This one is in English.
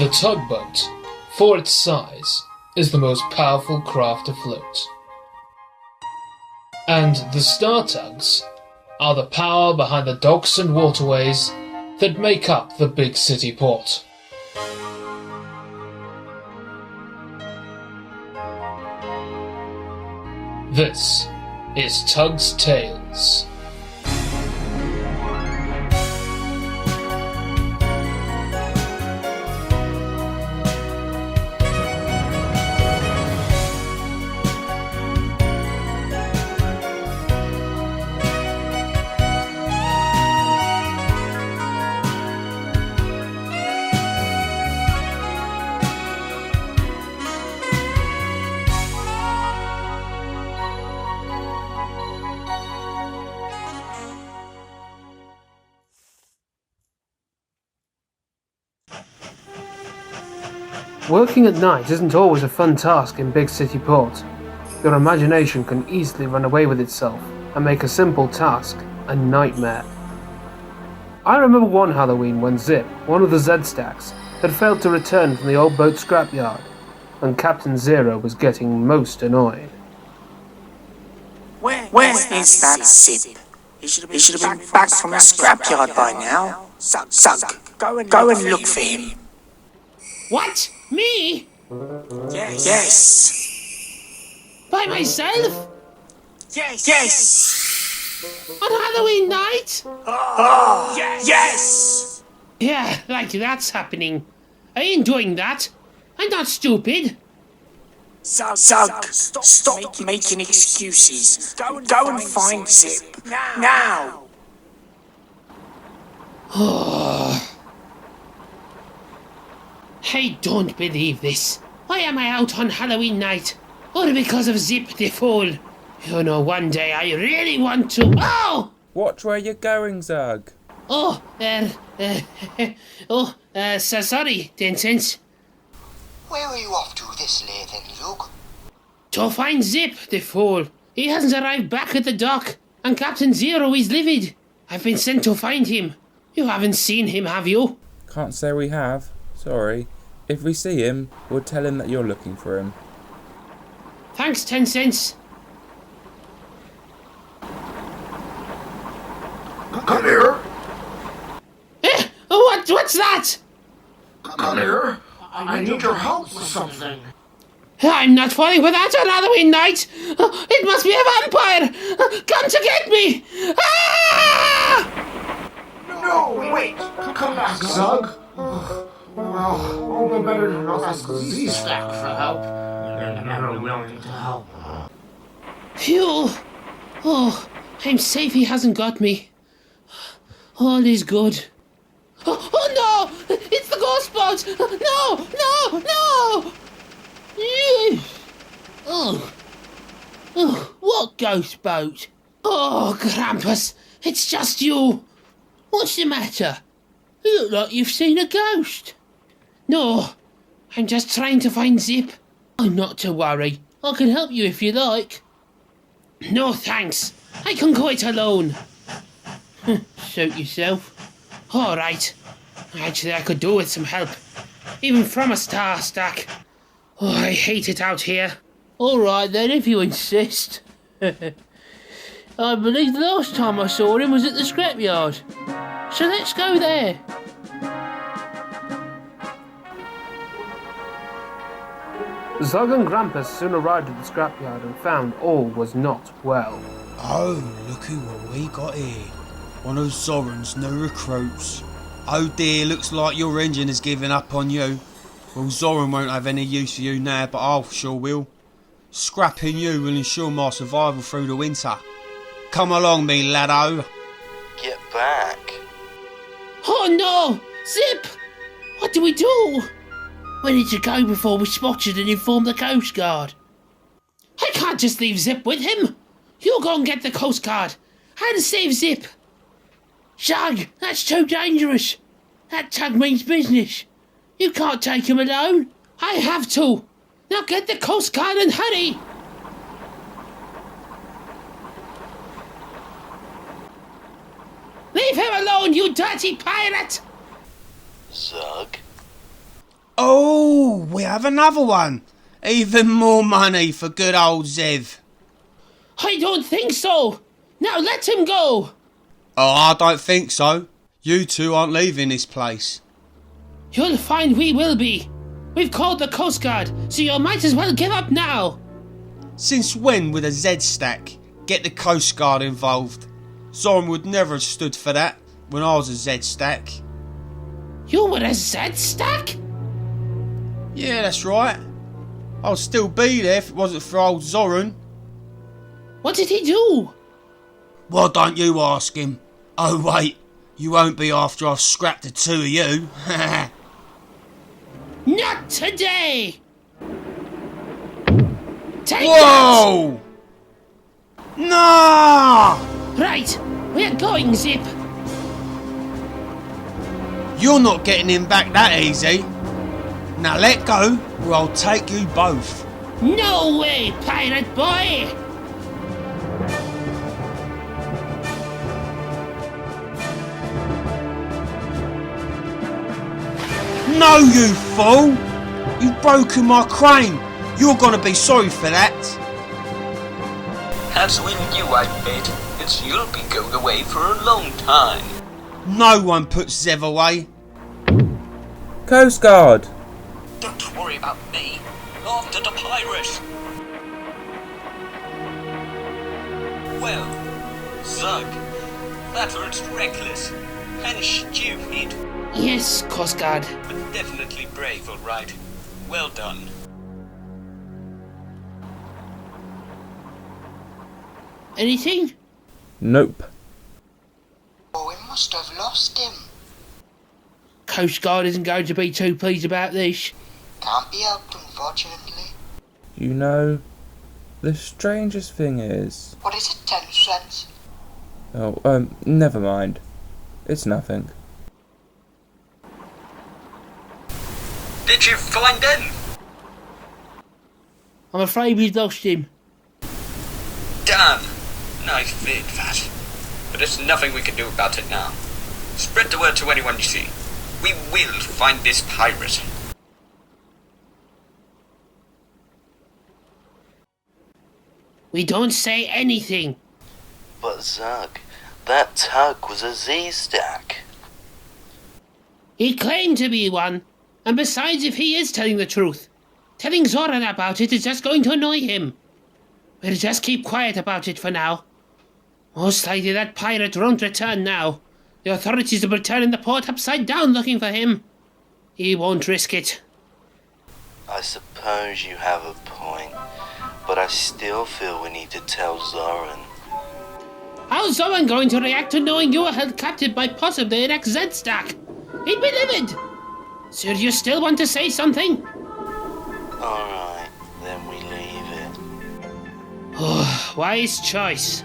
The tugboat, for its size, is the most powerful craft afloat. And the star tugs are the power behind the docks and waterways that make up the big city port. This is Tugs Tales. Working at night isn't always a fun task in big city port. Your imagination can easily run away with itself and make a simple task a nightmare. I remember one Halloween when Zip, one of the Z-Stacks, had failed to return from the old boat scrapyard, and Captain Zero was getting most annoyed. Where is that Zip? He should have been back from the scrapyard by now. Sug, go and look for him. What? Me? Yes. By myself? Yes. On Halloween night? Oh, yes. Yeah, like that's happening. I ain't doing that. I'm not stupid. Sug, stop making excuses. Go and find Zip. Now. I don't believe this. Why am I out on Halloween night? All because of Zip the Fool. You know, one day I really want to... Oh! Watch where you're going, Zug. Oh, so sorry, Tencent. Where are you off to this late then, Luke? To find Zip the Fool. He hasn't arrived back at the dock, and Captain Zero is livid. I've been sent to find him. You haven't seen him, have you? Can't say we have. Sorry. If we see him, we'll tell him that you're looking for him. Thanks, 10 cents. Come here. What's that? Come here. I need your help with something. I'm not falling for that on Halloween night. It must be a vampire. Come to get me. Ah! No, wait. Come back, Zug. Well, only better to not ask Z-Stack for help. They're never willing to help. Phew. Oh, I'm safe he hasn't got me. All is good. Oh no! It's the ghost boat! No! Oh, what ghost boat? Oh, Krampus, it's just you. What's the matter? You look like you've seen a ghost. No, I'm just trying to find Zip. Oh, not to worry. I can help you if you like. No, thanks. I can go it alone. Suit yourself. All right. Actually, I could do with some help. Even from a star stack. Oh, I hate it out here. All right then, if you insist. I believe the last time I saw him was at the scrapyard. So let's go there. Zug and Grampus soon arrived at the scrapyard and found all was not well. Oh, look who we got here. One of Zoran's new recruits. Oh dear, looks like your engine has given up on you. Well, Zoran won't have any use for you now, but I sure will. Scrapping you will ensure my survival through the winter. Come along, me laddo. Get back. Oh no! Zip! What do we do? Where did you go before we spotted and informed the Coast Guard? I can't just leave Zip with him. You go and get the Coast Guard. How to save Zip? Shug, that's too dangerous. That tug means business. You can't take him alone. I have to. Now get the Coast Guard and hurry. Leave him alone, you dirty pirate! Zug? Oh, we have another one. Even more money for good old Zev. I don't think so. Now let him go. Oh, I don't think so. You two aren't leaving this place. You'll find we will be. We've called the Coast Guard, so you might as well give up now. Since when would a Z stack get the Coast Guard involved? Zoran would never have stood for that when I was a Z stack. You were a Z stack? Yeah, that's right. I'll still be there if it wasn't for old Zoran. What did he do? Why don't you ask him? Oh wait, you won't be after I've scrapped the two of you. Not today! Take that! Whoa! No! Right, we're going, Zip. You're not getting him back that easy. Now let go, or I'll take you both. No way, pirate boy! No, you fool! You've broken my crane. You're gonna be sorry for that. As will you, I bet. It's you'll be going away for a long time. No one puts Zev away. Coast Guard! Don't worry about me. After the pirate. Well, Zug, that was reckless and stupid. Yes, Coast Guard. But definitely brave, all right. Well done. Anything? Nope. Oh, we must have lost him. Coast Guard isn't going to be too pleased about this. Can't be helped, unfortunately. You know, the strangest thing is... What is it, 10 cents? Oh, never mind. It's nothing. Did you find him? I'm afraid we've lost him. Damn. Nice vid, that. But there's nothing we can do about it now. Spread the word to anyone you see. We will find this pirate. We don't say anything. But Zug, that tug was a Z-stack. He claimed to be one. And besides, if he is telling the truth, telling Zoran about it is just going to annoy him. We'll just keep quiet about it for now. Most likely that pirate won't return now. The authorities will be turning the port upside down looking for him. He won't risk it. I suppose you have a point, but I still feel we need to tell Zoran. How's Zoran going to react to knowing you were held captive by possibly an ex-Z stack? He'd be livid. So do you still want to say something? Alright, then we leave it. Wise choice.